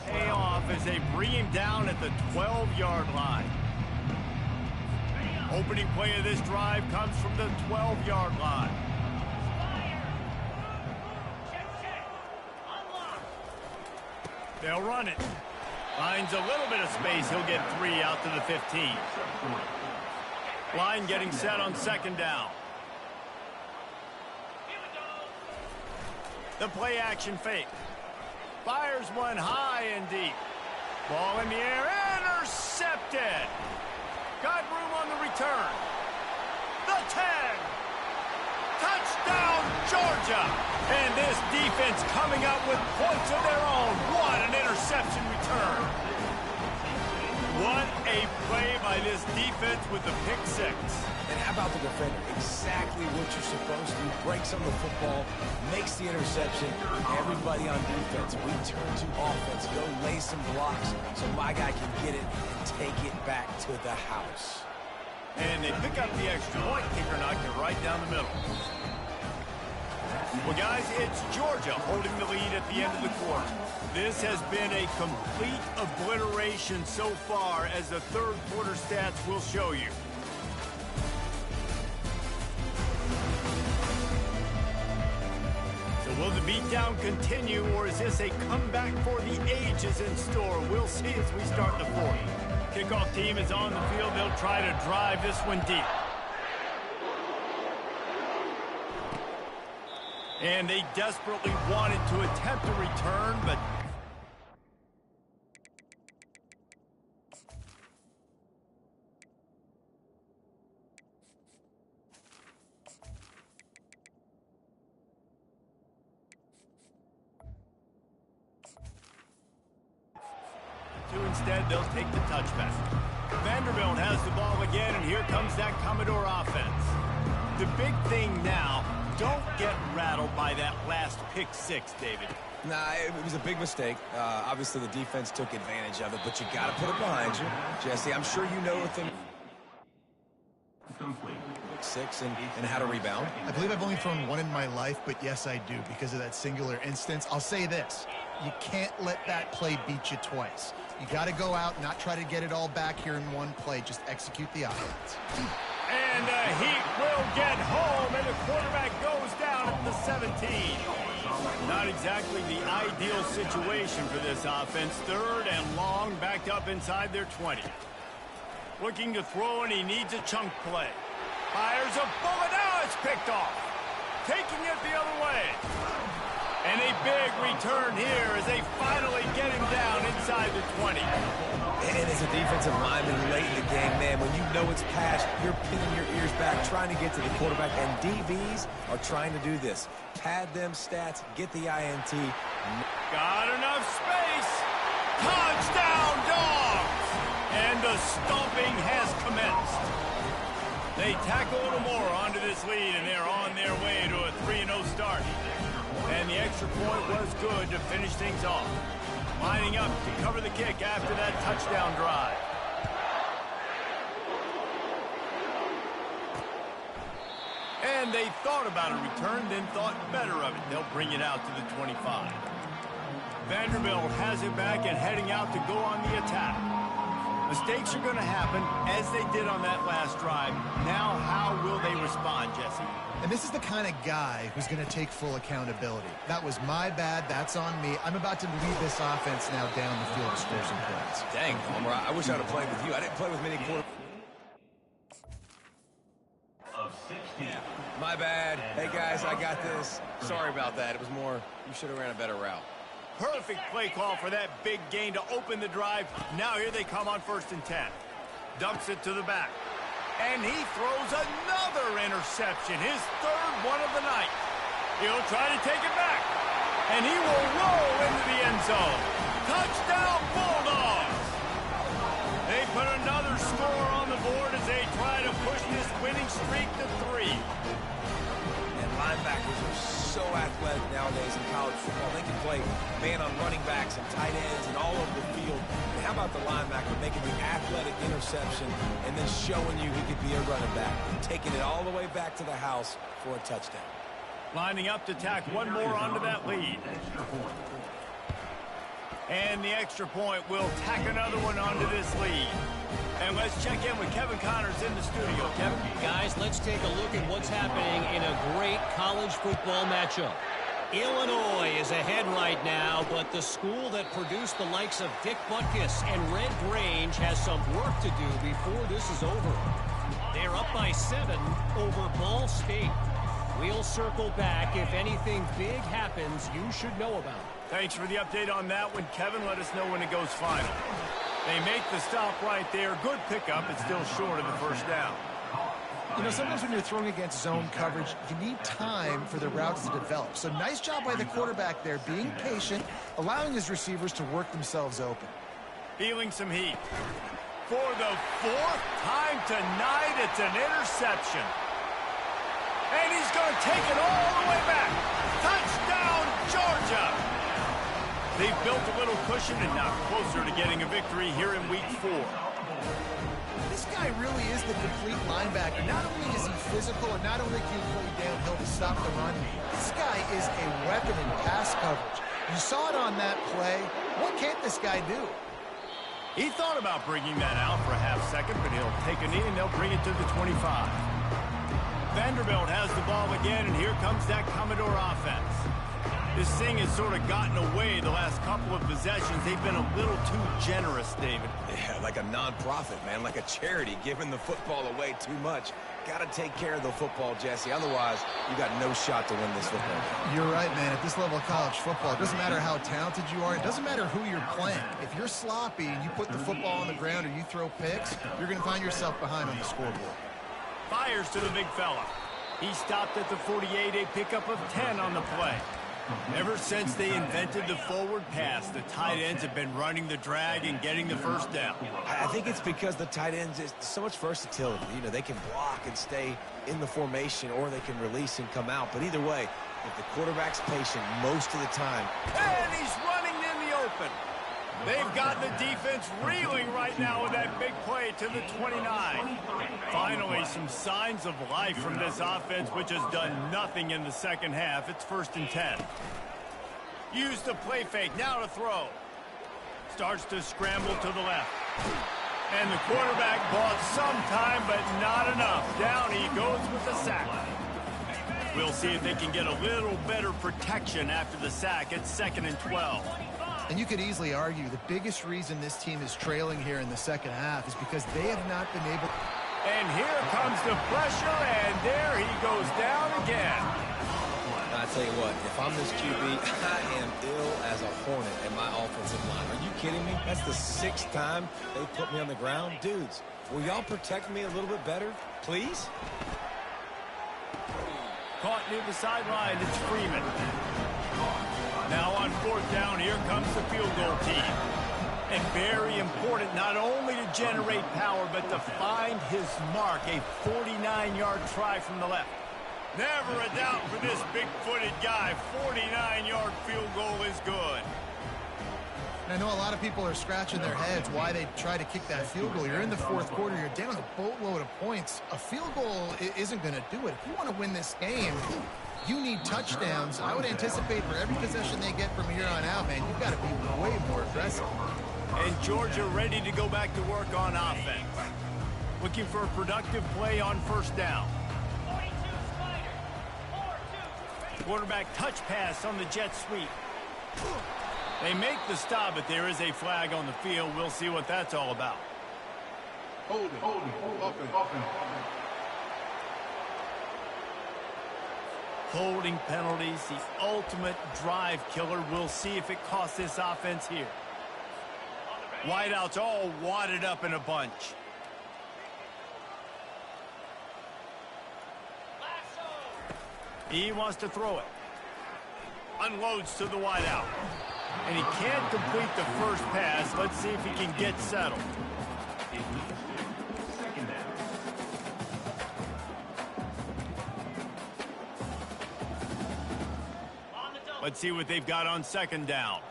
Payoff as they bring him down at the 12-yard line. Opening play of this drive comes from the 12-yard line. They'll run it. Finds a little bit of space. He'll get 3 out to the 15. Line getting set on second down. The play action fake. Fires one high and deep. Ball in the air, intercepted. Got room on the return. The 10. Touchdown, Georgia. And this defense coming up with points of their own. What an interception return. What a play by this defense with the pick 6. And how about the defender? Exactly what you're supposed to do. Breaks on the football, makes the interception. Everybody on defense, we turn to offense. Go lay some blocks so my guy can get it and take it back to the house. And they pick up the extra point. Kicker knocked it right down the middle. Well, guys, it's Georgia holding the lead at the end of the quarter. This has been a complete obliteration so far, as the third quarter stats will show you. So will the beatdown continue, or is this a comeback for the ages in store? We'll see as we start the fourth. Kickoff team is on the field. They'll try to drive this one deep. And they desperately wanted to attempt a return, but... Instead, they'll take the touchback. Vanderbilt has the ball again, and here comes that Commodore offense. The big thing now, don't get rattled by that last pick 6, David. Nah, it was a big mistake. Obviously, the defense took advantage of it, but you got to put it behind you. Jesse, I'm sure you know the pick 6 and how to rebound. I believe I've only thrown one in my life, but yes, I do, because of that singular instance. I'll say this. You can't let that play beat you twice. You got to go out, not try to get it all back here in one play. Just execute the offense. And Heat will get home, and the quarterback goes down at the 17. Not exactly the ideal situation for this offense. Third and long, backed up inside their 20. Looking to throw, and he needs a chunk play. Fires a bullet. Now it's picked off. Taking it the other way. And a big return here as they finally get him down inside the 20. And as a defensive lineman late in the game, man, when you know it's past, you're pinning your ears back, trying to get to the quarterback, and DBs are trying to do this. Pad them stats, get the INT. Got enough space. Touchdown, Dogs! And the stomping has commenced. They tack a little more onto this lead, and they're on their way to a 3-0 start. And the extra point was good to finish things off. Lining up to cover the kick after that touchdown drive. And they thought about a return, then thought better of it. They'll bring it out to the 25. Vanderbilt has it back and heading out to go on the attack. Mistakes are going to happen, as they did on that last drive. Now, how will they respond, Jesse? And this is the kind of guy who's going to take full accountability. That was my bad. That's on me. I'm about to lead this offense now down the field to score some points. Dang, Homer, I wish I'd have played with you. I didn't play with many quarterbacks. My bad. Hey, guys, I got this. Sorry about that. It was more, you should have ran a better route. Perfect play call for that big gain to open the drive. Now here they come on 1st and 10. Dumps it to the back. And he throws another interception, his 3rd one of the night. He'll try to take it back. And he will roll into the end zone. Touchdown, Bulldogs! They put another score on the board as they try to push this winning streak to 3. And linebackers are so athletic nowadays in college football. They can play man on running backs and tight ends and all over the field. And how about the linebacker making the athletic interception and then showing you he could be a running back, taking it all the way back to the house for a touchdown. Lining up to tack one more onto that lead. And the extra point will tack another one onto this lead. And let's check in with Kevin Connors in the studio. Kevin? Guys, let's take a look at what's happening in a great college football matchup. Illinois is ahead right now, but the school that produced the likes of Dick Butkus and Red Grange has some work to do before this is over. They're up by 7 over Ball State. We'll circle back. If anything big happens, you should know about it. Thanks for the update on that one, Kevin. Let us know when it goes final. They make the stop right there. Good pickup. It's still short of the 1st down. You know, sometimes when you're throwing against zone coverage, you need time for the routes to develop. So nice job by the quarterback there, being patient, allowing his receivers to work themselves open. Feeling some heat. For the 4th time tonight, it's an interception. And he's going to take it all the way back. Touchdown, Georgia! They've built a little cushion and now closer to getting a victory here in Week 4. This guy really is the complete linebacker. Not only is he physical, and not only can he play downhill to stop the run, this guy is a weapon in pass coverage. You saw it on that play. What can't this guy do? He thought about bringing that out for a half second, but he'll take a knee and they'll bring it to the 25. Vanderbilt has the ball again, and here comes that Commodore offense. This thing has sort of gotten away the last couple of possessions. They've been a little too generous, David. Yeah, like a non-profit, man, like a charity, giving the football away too much. Got to take care of the football, Jesse. Otherwise, you got no shot to win this football game. You're right, man. At this level of college football, it doesn't matter how talented you are. It doesn't matter who you're playing. If you're sloppy and you put the football on the ground or you throw picks, you're going to find yourself behind on the scoreboard. Fires to the big fella. He stopped at the 48, a pickup of 10 on the play. Ever since they invented the forward pass, the tight ends have been running the drag and getting the 1st down. I think it's because the tight ends is so much versatility. You know, they can block and stay in the formation, or they can release and come out. But either way, if the quarterback's patient most of the time. And he's running in the open. They've got the defense reeling right now with that big play to the 29. Finally, some signs of life from this offense, which has done nothing in the 2nd half. It's 1st and 10. Use the play fake, now to throw. Starts to scramble to the left. And the quarterback bought some time, but not enough. Down he goes with the sack. We'll see if they can get a little better protection after the sack. It's 2nd and 12. And you could easily argue the biggest reason this team is trailing here in the 2nd half is because they have not been able. And here comes the pressure, and there he goes down again. I tell you what, if I'm this QB, I am ill as a hornet in my offensive line. Are you kidding me? That's the 6th time they put me on the ground. Dudes, will y'all protect me a little bit better, please? Caught near the sideline, it's Freeman. Now on 4th down, here comes the field goal team. And very important not only to generate power, but to find his mark. A 49-yard try from the left. Never a doubt for this big-footed guy. 49-yard field goal is good. And I know a lot of people are scratching their heads why they try to kick that field goal. You're in the 4th quarter. You're down a boatload of points. A field goal isn't going to do it. If you want to win this game, you need touchdowns. I would anticipate for every possession they get from here on out, man, you've got to be way more aggressive. And Georgia ready to go back to work on offense. Looking for a productive play on first down. Quarterback touch pass on the jet sweep. They make the stop, but there is a flag on the field. We'll see what that's all about. Holding. Holding penalties, the ultimate drive killer. We'll see if it costs this offense here. Wideouts all wadded up in a bunch. He wants to throw it. Unloads to the wideout. And he can't complete the first pass. Let's see if he can get settled. Let's see what they've got on second down.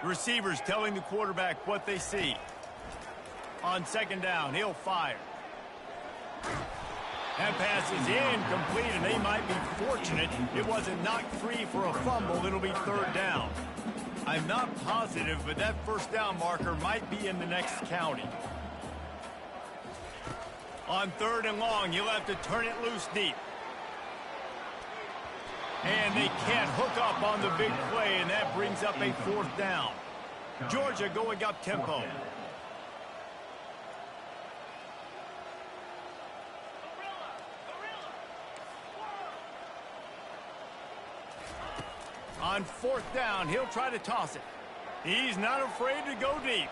Receivers telling the quarterback what they see. On second down, he'll fire. That pass is incomplete, and they might be fortunate it wasn't knocked free for a fumble. It'll be third down. I'm not positive, but that first down marker might be in the next county. On third and long, you'll have to turn it loose deep. And they can't hook up on the big play, and that brings up a fourth down. Georgia going up tempo. On fourth down, he'll try to toss it. He's not afraid to go deep.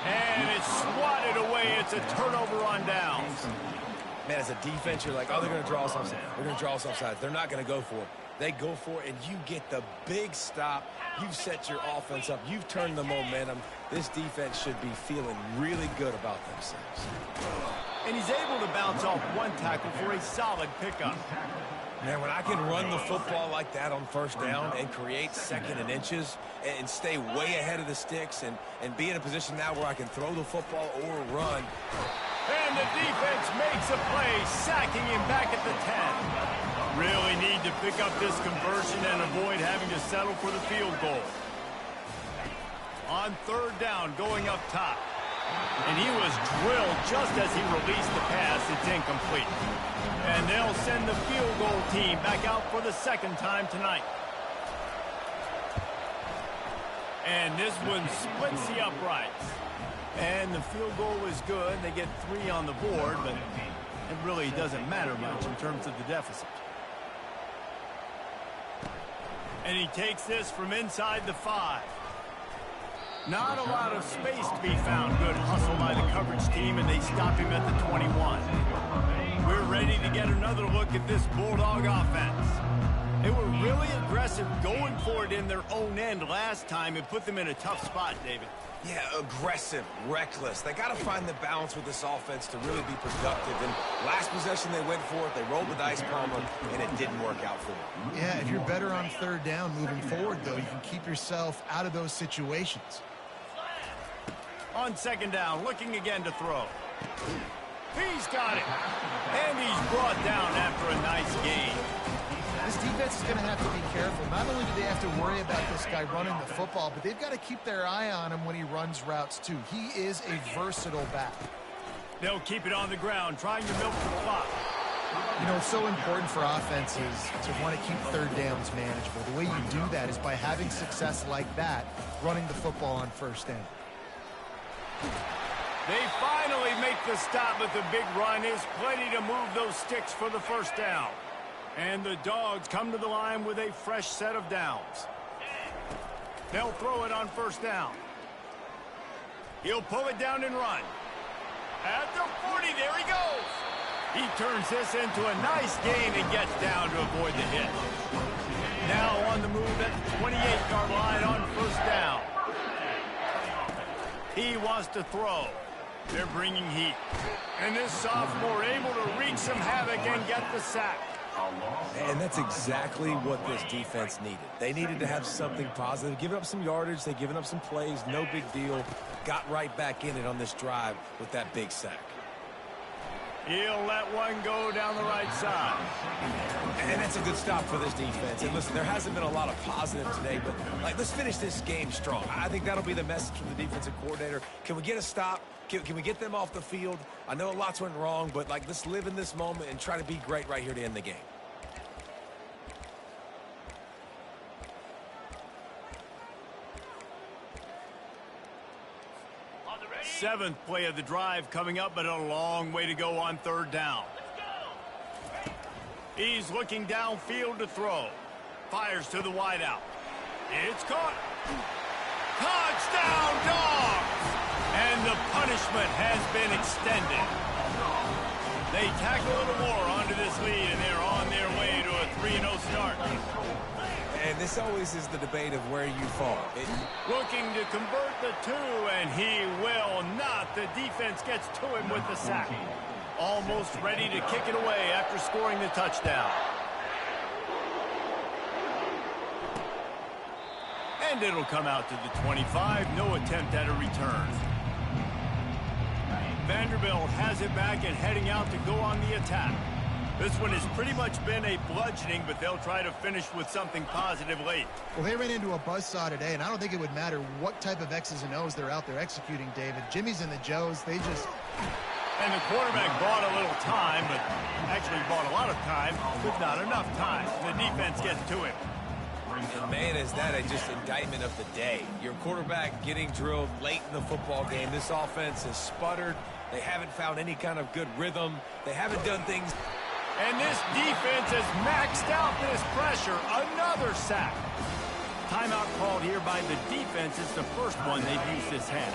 And it's swatted away. It's a turnover on downs. Man, as a defense, you're like, oh, they're going to draw us offside. They're going to draw us offside. They're not going to go for it. They go for it, and you get the big stop. You've set your offense up. You've turned the momentum. This defense should be feeling really good about themselves. And he's able to bounce off one tackle for a solid pickup. Man, when I can run the football like that on first down and create second and inches and stay way ahead of the sticks and be in a position now where I can throw the football or run. And the defense makes a play, sacking him back at the 10. Really need to pick up this conversion and avoid having to settle for the field goal. On third down, going up top. And he was drilled just as he released the pass. It's incomplete. And they'll send the field goal team back out for the second time tonight. And this one splits the uprights. And the field goal is good. They get 3 on the board, but it really doesn't matter much in terms of the deficit. And he takes this from inside the 5. Not a lot of space to be found. Good hustle by the coverage team, and they stop him at the 21. We're ready to get another look at this Bulldog offense. They were really aggressive going for it in their own end last time. It put them in a tough spot, David. Yeah, aggressive, reckless. They got to find the balance with this offense to really be productive. And last possession, they went for it. They rolled the dice, Palmer, and it didn't work out for them. Yeah, if you're better on third down moving forward, though, you can keep yourself out of those situations. On second down, looking again to throw. He's got it. And he's brought down after a nice gain. This defense is going to have to be careful. Not only do they have to worry about this guy running the football, but they've got to keep their eye on him when he runs routes, too. He is a versatile back. They'll keep it on the ground, trying to milk the clock. You know, it's so important for offenses to want to keep third downs manageable. The way you do that is by having success like that, running the football on first down. They finally make the stop, but the big run is plenty to move those sticks for the first down. And the Dogs come to the line with a fresh set of downs. They'll throw it on first down. He'll pull it down and run. At the 40, there he goes. He turns this into a nice gain and gets down to avoid the hit. Now on the move at the 28-yard line on first down. He wants to throw. They're bringing heat. And this sophomore able to wreak some havoc and get the sack. And that's exactly what this defense needed. They needed to have something positive. Giving up some yardage, they've given up some plays, no big deal. Got right back in it on this drive with that big sack. He'll let one go down the right side. And that's a good stop for this defense. And listen, there hasn't been a lot of positive today, but let's finish this game strong. I think that'll be the message from the defensive coordinator. Can we get a stop? Can we get them off the field? I know lots went wrong, but let's live in this moment and try to be great right here to end the game. Seventh play of the drive coming up, but a long way to go on third down. He's looking downfield to throw. Fires to the wideout. It's caught. Touchdown, Dogs! And the punishment has been extended. They tack a little more onto this lead, and they're on their way to a 3-0 start. And this always is the debate of where you fall. Looking to convert the two, and he will not. The defense gets to him with the sack. Almost ready to kick it away after scoring the touchdown. And it'll come out to the 25. No attempt at a return. Vanderbilt has it back and heading out to go on the attack. This one has pretty much been a bludgeoning, but they'll try to finish with something positive late. Well, they ran into a buzzsaw today, and I don't think it would matter what type of X's and O's they're out there executing, David. Jimmy's and the Joes, they just... And the quarterback bought a little time, but actually bought a lot of time, but not enough time. The defense gets to him. And man, is that just indictment of the day. Your quarterback getting drilled late in the football game. This offense has sputtered. They haven't found any kind of good rhythm. They haven't done things... And this defense has maxed out this pressure. Another sack. Timeout called here by the defense. It's the first one they've used this half.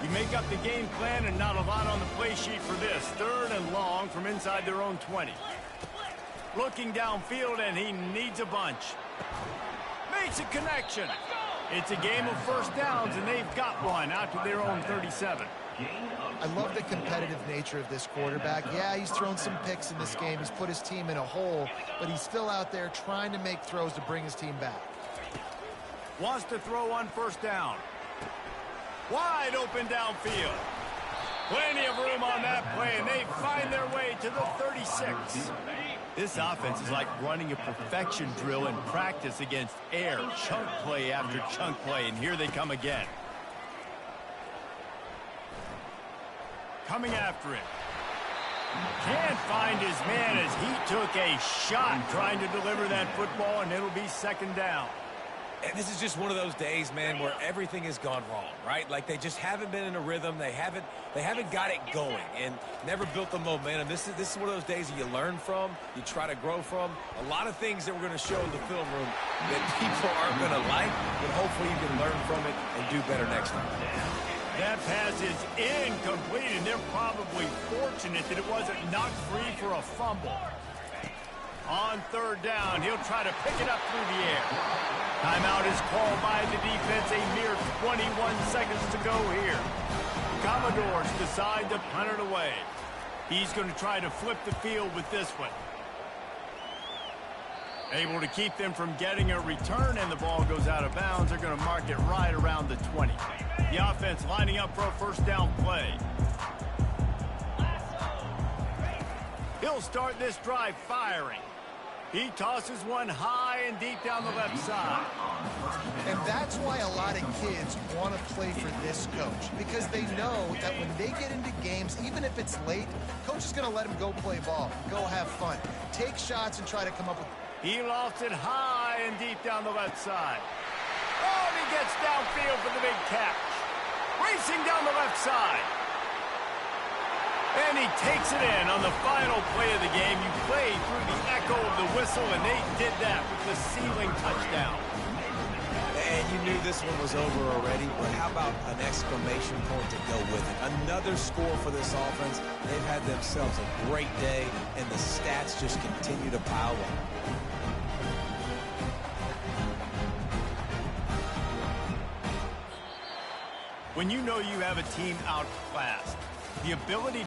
You make up the game plan and not a lot on the play sheet for this. Third and long from inside their own 20. Looking downfield, and he needs a bunch. Makes a connection. It's a game of first downs, and they've got one out to their own 37. I love the competitive nature of this quarterback. Yeah, he's thrown some picks in this game. He's put his team in a hole, but he's still out there trying to make throws to bring his team back. Wants to throw on first down. Wide open downfield. Plenty of room on that play, and they find their way to the 36. This offense is like running a perfection drill in practice against air. Chunk play after chunk play, and here they come again. Coming after it. Can't find his man as he took a shot trying to deliver that football, and it'll be second down. And this is just one of those days, man, where everything has gone wrong, right? Like they just haven't been in a rhythm. They haven't got it going and never built the momentum. This is one of those days that you learn from, you try to grow from. A lot of things that we're going to show in the film room that people aren't going to like, but hopefully you can learn from it and do better next time. That pass is incomplete, and they're probably fortunate that it wasn't knocked free for a fumble. On third down, he'll try to pick it up through the air. Timeout is called by the defense. A mere 21 seconds to go here. Commodores decide to punt it away. He's going to try to flip the field with this one. Able to keep them from getting a return, and the ball goes out of bounds. They're going to mark it right around the 20. The offense lining up for a first down play. He'll start this drive firing. He tosses one high and deep down the left side. And that's why a lot of kids want to play for this coach, because they know that when they get into games, even if it's late, coach is going to let them go play ball, go have fun, take shots and try to come up with... He lofts it high and deep down the left side. Oh, and he gets downfield for the big catch. Racing down the left side. And he takes it in on the final play of the game. You play through the echo of the whistle, and they did that with the ceiling touchdown. And you knew this one was over already, but how about an exclamation point to go with it? Another score for this offense. They've had themselves a great day, and the stats just continue to pile up. When you know you have a team outclassed, The ability